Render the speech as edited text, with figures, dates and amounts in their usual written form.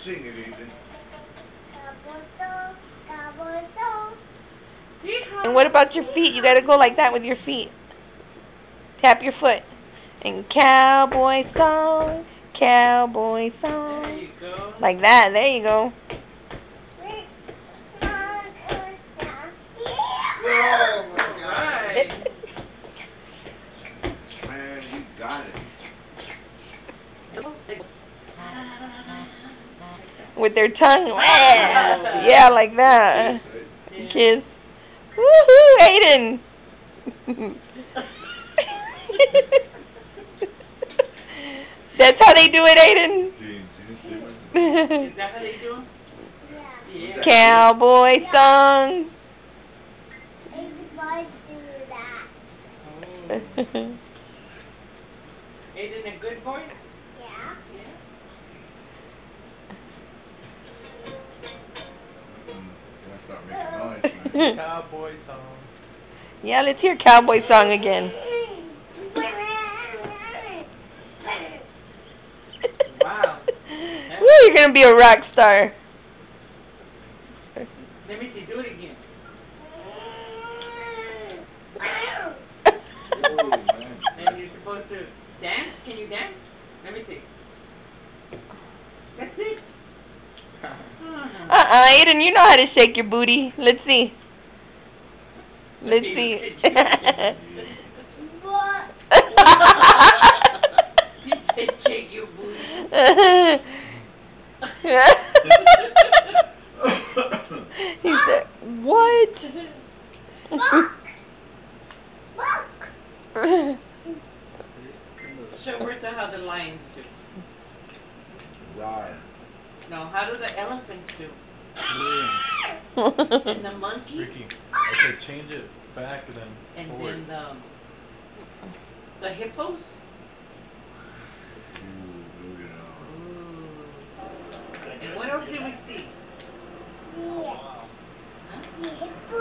Sing it, Ethan. And what about your feet? You gotta go like that with your feet. Tap your foot. And cowboy song, cowboy song. There you go. Like that. There you go. Oh, right. Man, you got it. With their tongue. Yeah, like that. Kiss. Woohoo, Aiden. That's how they do it, Aiden. Is that how they do them? Yeah. Cowboy song. Everybody do that. Oh. Aiden a good boy? Yeah. Yeah. Start making noise, man. Cowboy song. Yeah, let's hear cowboy song again. Wow. Woo, you're gonna be a rock star. Let me see, do it again. Oh, man. And you're supposed to dance? Can you dance? Let me see. That's it. Aiden, you know how to shake your booty. Let's see. Let's see. What? You said shake your booty. He said, what? Show Bertha how the lions do. Right. No, how do the elephants do? And the monkey? Ricky. Okay, change it back and then And forward. then the hippos? Ooh, look at that. Ooh. And what else did we see? Yeah. Huh? The hippo